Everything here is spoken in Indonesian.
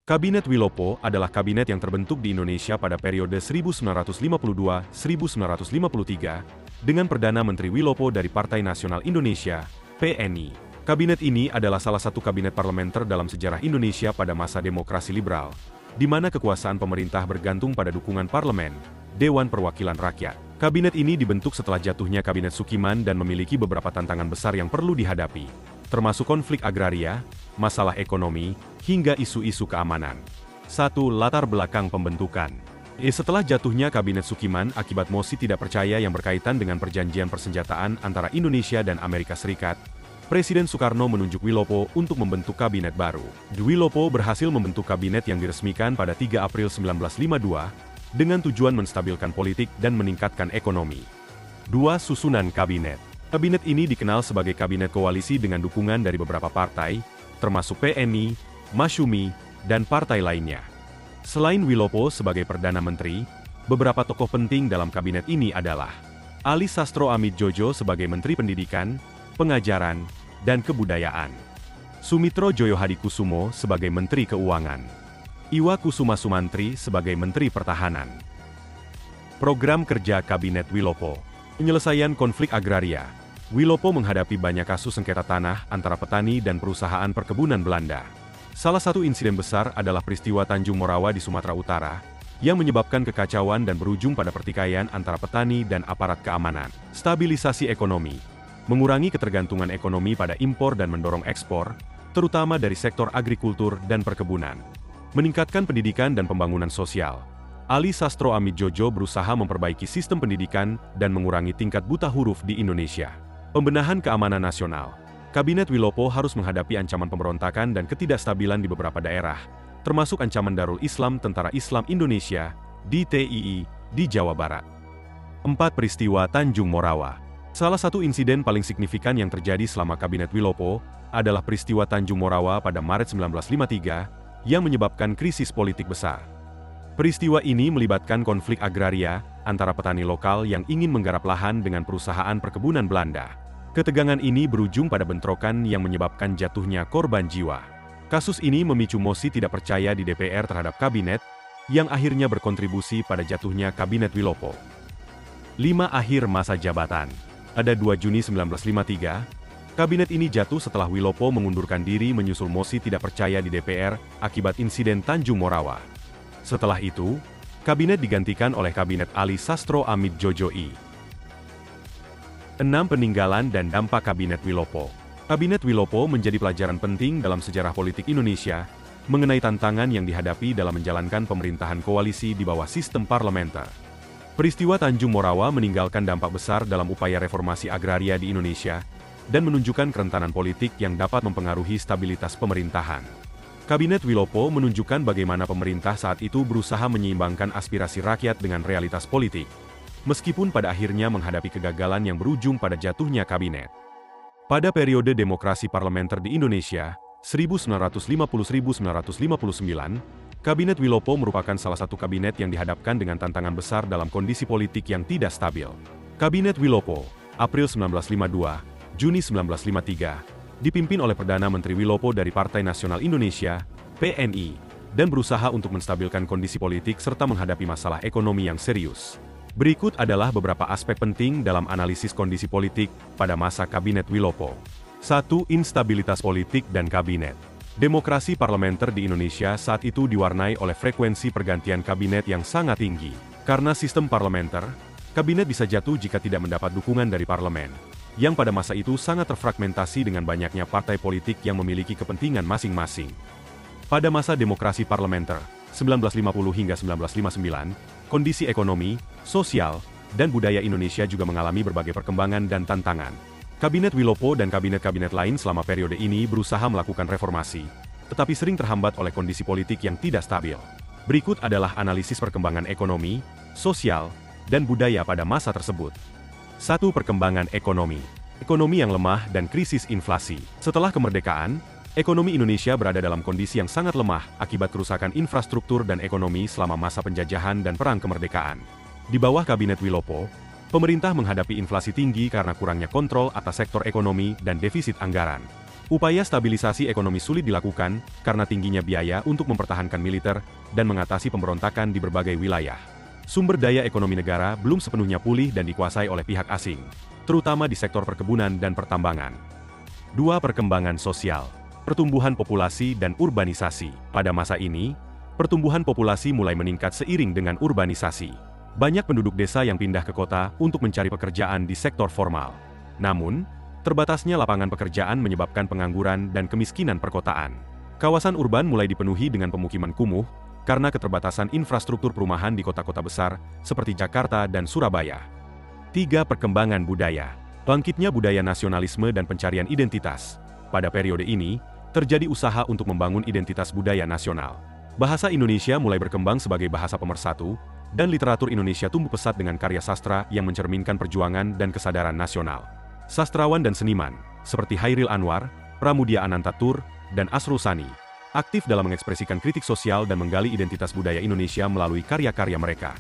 Kabinet Wilopo adalah kabinet yang terbentuk di Indonesia pada periode 1952-1953 dengan Perdana Menteri Wilopo dari Partai Nasional Indonesia, PNI. Kabinet ini adalah salah satu kabinet parlementer dalam sejarah Indonesia pada masa demokrasi liberal, di mana kekuasaan pemerintah bergantung pada dukungan parlemen, Dewan Perwakilan Rakyat. Kabinet ini dibentuk setelah jatuhnya Kabinet Sukiman dan memiliki beberapa tantangan besar yang perlu dihadapi, termasuk konflik agraria, masalah ekonomi, hingga isu-isu keamanan. 1. Latar belakang pembentukan. Setelah jatuhnya Kabinet Sukiman akibat mosi tidak percaya yang berkaitan dengan perjanjian persenjataan antara Indonesia dan Amerika Serikat, Presiden Soekarno menunjuk Wilopo untuk membentuk kabinet baru. Wilopo berhasil membentuk kabinet yang diresmikan pada 3 April 1952 dengan tujuan menstabilkan politik dan meningkatkan ekonomi. 2. Susunan kabinet. Kabinet ini dikenal sebagai kabinet koalisi dengan dukungan dari beberapa partai, termasuk PNI, Masyumi, dan partai lainnya. Selain Wilopo sebagai Perdana Menteri, beberapa tokoh penting dalam kabinet ini adalah Ali Sastro Amidjojo sebagai Menteri Pendidikan, Pengajaran, dan Kebudayaan, Sumitro Joyohadikusumo sebagai Menteri Keuangan, Iwa Kusuma Sumantri sebagai Menteri Pertahanan. Program kerja Kabinet Wilopo. Penyelesaian konflik agraria. Wilopo menghadapi banyak kasus sengketa tanah antara petani dan perusahaan perkebunan Belanda. Salah satu insiden besar adalah peristiwa Tanjung Morawa di Sumatera Utara, yang menyebabkan kekacauan dan berujung pada pertikaian antara petani dan aparat keamanan. Stabilisasi ekonomi. Mengurangi ketergantungan ekonomi pada impor dan mendorong ekspor, terutama dari sektor agrikultur dan perkebunan. Meningkatkan pendidikan dan pembangunan sosial. Ali Sastro Amidjojo berusaha memperbaiki sistem pendidikan dan mengurangi tingkat buta huruf di Indonesia. Pembenahan keamanan nasional. Kabinet Wilopo harus menghadapi ancaman pemberontakan dan ketidakstabilan di beberapa daerah, termasuk ancaman Darul Islam Tentara Islam Indonesia, DTII, di Jawa Barat. 4. Peristiwa Tanjung Morawa. Salah satu insiden paling signifikan yang terjadi selama Kabinet Wilopo adalah peristiwa Tanjung Morawa pada Maret 1953 yang menyebabkan krisis politik besar. Peristiwa ini melibatkan konflik agraria antara petani lokal yang ingin menggarap lahan dengan perusahaan perkebunan Belanda. Ketegangan ini berujung pada bentrokan yang menyebabkan jatuhnya korban jiwa. Kasus ini memicu mosi tidak percaya di DPR terhadap kabinet, yang akhirnya berkontribusi pada jatuhnya Kabinet Wilopo. 5. Akhir masa jabatan. Pada 2 Juni 1953, kabinet ini jatuh setelah Wilopo mengundurkan diri menyusul mosi tidak percaya di DPR akibat insiden Tanjung Morawa. Setelah itu, kabinet digantikan oleh Kabinet Ali Sastro Amidjojo I. 6. Peninggalan dan dampak Kabinet Wilopo. Kabinet Wilopo menjadi pelajaran penting dalam sejarah politik Indonesia mengenai tantangan yang dihadapi dalam menjalankan pemerintahan koalisi di bawah sistem parlementer. Peristiwa Tanjung Morawa meninggalkan dampak besar dalam upaya reformasi agraria di Indonesia dan menunjukkan kerentanan politik yang dapat mempengaruhi stabilitas pemerintahan. Kabinet Wilopo menunjukkan bagaimana pemerintah saat itu berusaha menyeimbangkan aspirasi rakyat dengan realitas politik, meskipun pada akhirnya menghadapi kegagalan yang berujung pada jatuhnya kabinet. Pada periode demokrasi parlementer di Indonesia, 1950-1959, Kabinet Wilopo merupakan salah satu kabinet yang dihadapkan dengan tantangan besar dalam kondisi politik yang tidak stabil. Kabinet Wilopo, April 1952, Juni 1953, dipimpin oleh Perdana Menteri Wilopo dari Partai Nasional Indonesia, PNI, dan berusaha untuk menstabilkan kondisi politik serta menghadapi masalah ekonomi yang serius. Berikut adalah beberapa aspek penting dalam analisis kondisi politik pada masa Kabinet Wilopo. 1. Instabilitas politik dan kabinet. Demokrasi parlementer di Indonesia saat itu diwarnai oleh frekuensi pergantian kabinet yang sangat tinggi. Karena sistem parlementer, kabinet bisa jatuh jika tidak mendapat dukungan dari parlemen, yang pada masa itu sangat terfragmentasi dengan banyaknya partai politik yang memiliki kepentingan masing-masing. Pada masa demokrasi parlementer, 1950 hingga 1959, kondisi ekonomi, sosial, dan budaya Indonesia juga mengalami berbagai perkembangan dan tantangan. Kabinet Wilopo dan kabinet-kabinet lain selama periode ini berusaha melakukan reformasi, tetapi sering terhambat oleh kondisi politik yang tidak stabil. Berikut adalah analisis perkembangan ekonomi, sosial, dan budaya pada masa tersebut. 1. Perkembangan ekonomi. Ekonomi yang lemah dan krisis inflasi. Setelah kemerdekaan, ekonomi Indonesia berada dalam kondisi yang sangat lemah akibat kerusakan infrastruktur dan ekonomi selama masa penjajahan dan perang kemerdekaan. Di bawah Kabinet Wilopo, pemerintah menghadapi inflasi tinggi karena kurangnya kontrol atas sektor ekonomi dan defisit anggaran. Upaya stabilisasi ekonomi sulit dilakukan karena tingginya biaya untuk mempertahankan militer dan mengatasi pemberontakan di berbagai wilayah. Sumber daya ekonomi negara belum sepenuhnya pulih dan dikuasai oleh pihak asing, terutama di sektor perkebunan dan pertambangan. 2. Perkembangan sosial, pertumbuhan populasi dan urbanisasi. Pada masa ini, pertumbuhan populasi mulai meningkat seiring dengan urbanisasi. Banyak penduduk desa yang pindah ke kota untuk mencari pekerjaan di sektor formal. Namun, terbatasnya lapangan pekerjaan menyebabkan pengangguran dan kemiskinan perkotaan. Kawasan urban mulai dipenuhi dengan pemukiman kumuh karena keterbatasan infrastruktur perumahan di kota-kota besar seperti Jakarta dan Surabaya. 3. Perkembangan budaya, bangkitnya budaya nasionalisme dan pencarian identitas. Pada periode ini, terjadi usaha untuk membangun identitas budaya nasional. Bahasa Indonesia mulai berkembang sebagai bahasa pemersatu, dan literatur Indonesia tumbuh pesat dengan karya sastra yang mencerminkan perjuangan dan kesadaran nasional. Sastrawan dan seniman, seperti Hairil Anwar, Pramudia Anantatur, dan Asrul Sani, aktif dalam mengekspresikan kritik sosial dan menggali identitas budaya Indonesia melalui karya-karya mereka.